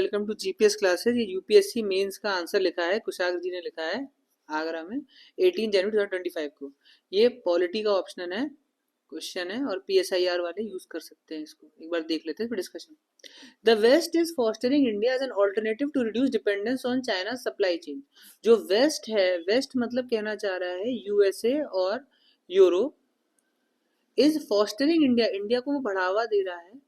Welcome to GPS classes. ये UPSC mains का answer लिखा है, कुशाग्र जी ने लिखा है आगरा में 18 जनवरी 2025 को। ये पॉलिटी का ऑप्शन है, क्वेश्चन है, और पीएसआईआर वाले यूज कर सकते हैं इसको। एक बार देख लेते हैं फिर discussion. The west is fostering India as an alternative to reduce dependence on China supply chain. जो वेस्ट है, वेस्ट मतलब कहना चाह रहा है यूएसए और Europe, is fostering India, India को वो बढ़ावा दे रहा है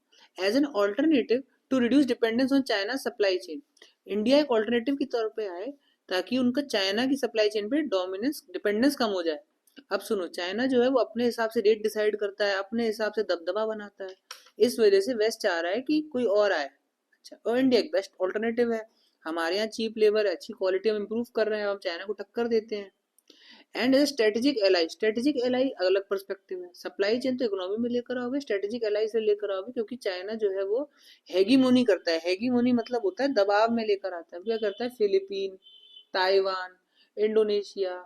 as an alternative to reduce dependence on China supply chain. India एक ऑल्टरनेटिव की तौर पे आए ताकि उनका चाइना की सप्लाई चेन पे डोमिनेंस, डिपेंडेंस कम हो जाए। अब सुनो, चाइना जो है वो अपने हिसाब से रेट डिसाइड करता है, अपने हिसाब से दबदबा बनाता है। इस वजह से वेस्ट चाह रहा है कि कोई और आए। अच्छा, और इंडिया एक बेस्ट ऑल्टरनेटिव है, हमारे यहाँ चीप लेबर है, अच्छी क्वालिटी हम इम्प्रूव कर रहे हैं, हम चाइना को टक्कर देते हैं। And as strategic ally, strategic ally अलग पर्सपेक्टिव है। सप्लाई चेन तो इकोनॉमी में लेकर आओगे, स्ट्रेटेजिक एलाई से लेकर आओगे, क्योंकि चाइना जो है वो हेगीमोनी करता है। हेगीमोनी मतलब होता है दबाव में लेकर आता है। क्या करता है? फिलीपीन, ताइवान, इंडोनेशिया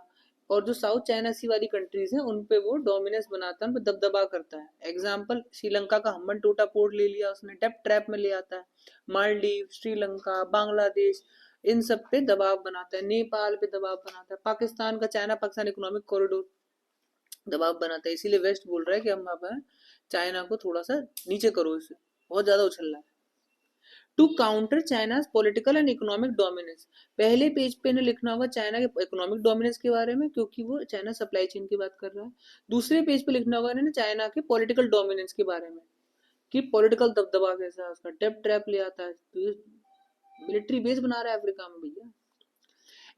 और जो साउथ चाइना सी वाली कंट्रीज हैं उन पे वो डोमिनेंस बनाता है, उन पे दबदबा करता है। एग्जाम्पल, श्रीलंका का हम्बन टोटा पोर्ट ले लिया उसने, डेप्ट ट्रैप में ले आता है। मालदीव, श्रीलंका, बांग्लादेश, इन सब पे दबाव बनाता है। नेपाल पे दबाव बनाता है। पाकिस्तान का चाइना पाकिस्तान इकोनॉमिक कॉरिडोर दबाव बनाता है। इसीलिए वेस्ट बोल रहा है कि हम अब चाइना को थोड़ा सा नीचे करो, इसे बहुत ज्यादा उछल रहा है। To counter China political and economic dominance, पहले पेज पे इन्हें लिखना होगा चाइना के इकोनॉमिक डोमिनेंस के बारे में, क्योंकि वो चाइना सप्लाई चेन की बात कर रहा है। दूसरे पेज पे लिखना होगा इन्हें चाइना के पॉलिटिकल डोमिनेंस के बारे में, कि पॉलिटिकल दबदबा कैसा है उसका, डेप्ट ट्रैप ले आता है, तो मिलिट्री बेस बना रहा है अफ्रीका में भैया।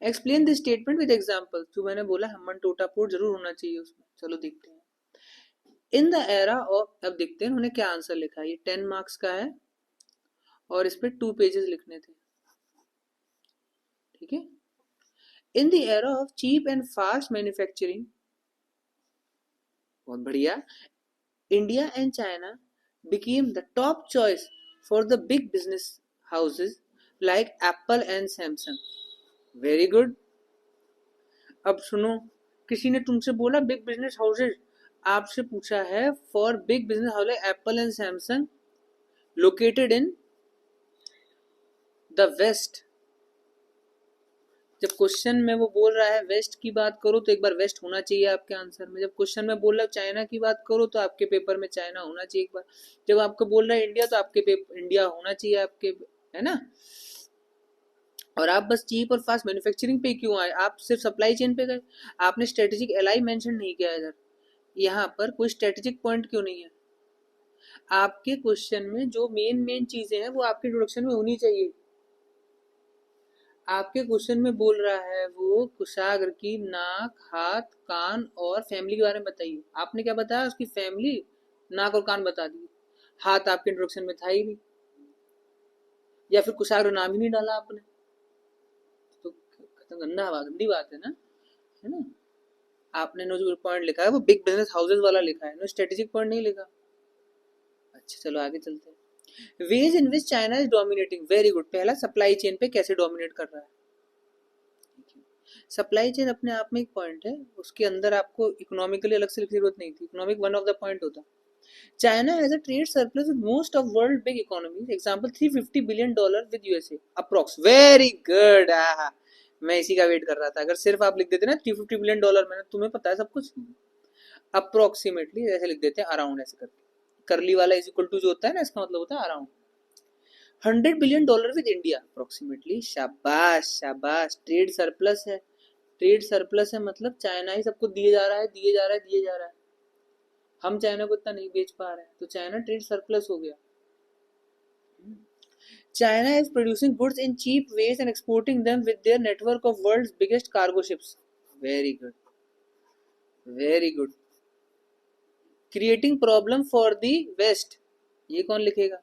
Explain this statement with example, जो मैंने बोला हम्बन टोटा पोर्ट जरूर होना चाहिए उसमें। चलो देखते हैं। इन द एरा ऑफ, अब देखते हैं उन्होंने क्या आंसर लिखा है। ये 10 मार्क्स का है और इस पे 2 पेजेस लिखने थे, ठीक है। In the era of cheap and fast manufacturing, बहुत बढ़िया, India and China became the top choice for the big business houses like Apple and Samsung. Very good. अब सुनो, किसी ने तुमसे बोला बिग बिजनेस हाउसेज, आपसे पूछा है for big business house Apple and Samsung located in the west. जब क्वेश्चन में वो बोल रहा है वेस्ट की बात करो तो एक बार वेस्ट होना चाहिए आपके आंसर में। जब क्वेश्चन में बोल रहा है चाइना की बात करो तो आपके पेपर में चाइना होना चाहिए एक बार। जब आपको बोल रहा है इंडिया तो आपके पेपर इंडिया होना चाहिए आपके, है ना। और आप बस चीप और फास्ट मैन्युफैक्चरिंग पे क्यों आए? आप सिर्फ सप्लाई चेन पे गए, आपने स्ट्रेटेजिक एलाई मेंशन नहीं किया इधर। यहाँ पर कोई स्ट्रेटेजिक पॉइंट क्यों नहीं है? आपके क्वेश्चन में जो मेन चीजें हैं वो आपके इंट्रोडक्शन में होनी चाहिए। आपके क्वेश्चन में बोल रहा है वो कुशाग्र की नाक, हाथ, कान और फैमिली के बारे में बताइए। आपने क्या बताया? उसकी फैमिली, नाक और कान बता दिए। हाथ आपके इंट्रोडक्शन में था ही नहीं, या फिर कुशाग्र नाम ही नहीं डाला आपने, तो गंदी बात है ना, है ना। आपने जो पॉइंट लिखा है वो बिग बिजनेस हाउसेज वाला लिखा है, स्ट्रेटेजिक पॉइंट नहीं लिखा। अच्छा चलो आगे चलते हैं। Ways in which China is dominating, very good. पहला, सप्लाई चेन पे कैसे डोमिनेट कर रहा है। सप्लाई चेन अपने आप में एक पॉइंट है, उसके अंदर आपको इकोनॉमिकली अलग से लिखने की जरूरत नहीं थी, economic one of the point होता। China has a trade surplus with most of world big economies, example $350 billion with USA approx. Very good. मैं इसी का वेट कर रहा था। अगर सिर्फ आप लिख देते ना $350 बिलियन, मैंने तुम्हें पता है सब कुछ, अप्रोक्सीमेटली ऐसे लिख देते हैं, अराउंड ऐसे करके। करली वाला इज इक्वल टू जो होता है ना, इसका मतलब होता है around. $100 billion with India approximately. शाबाश शाबाश, ट्रेड सरप्लस है। ट्रेड सरप्लस है मतलब चाइना ही सबको दिए जा रहा है, दिए जा रहा है, दिए जा रहा है। हम चाइना को इतना नहीं बेच पा रहे हैं, तो चाइना ट्रेड सरप्लस हो गया। China is producing goods in cheap ways and exporting them with their network of world's biggest cargo ships. Very good. Very good. Creating problem for the West. ये कौन लिखेगा?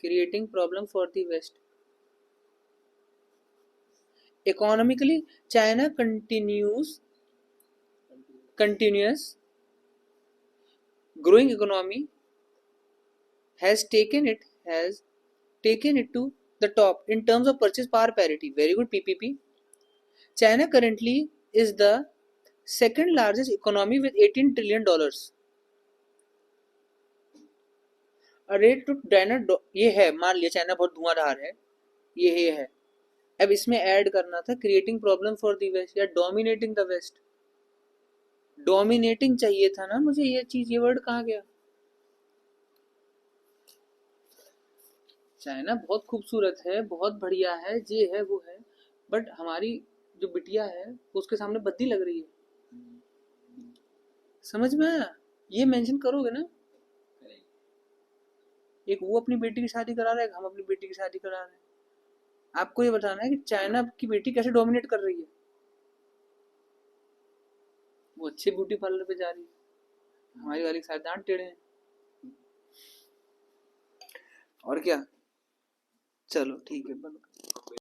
Creating problem for the West. Economically, China continuous growing economy has taken it to the top in terms of purchase power parity. Very good, PPP. China currently is the second largest economy with $18 trillion. अरे तो China ये है, मान लिया China बहुत धुआंधार है, ये है। अब इसमें ऐड करना था creating problem for the west या डोमिनेटिंग द वेस्ट। डोमिनेटिंग चाहिए था ना मुझे, ये चीज, ये वर्ड कहाँ गया। चाइना बहुत खूबसूरत है, बहुत बढ़िया है, ये है वो है, बट हमारी जो बिटिया है उसके सामने बत्ती लग रही है। समझ में आया, ये मेंशन करोगे ना। एक वो अपनी बेटी की शादी करा रहा है, एक हम अपनी बेटी की शादी करा रहे हैं। आपको ये बताना है कि चाइना की बेटी कैसे डोमिनेट कर रही है। वो अच्छे ब्यूटी पार्लर पे जा रही है, हमारी वाली के साथ दांत टेढ़े हैं। और क्या, चलो ठीक है, बंद।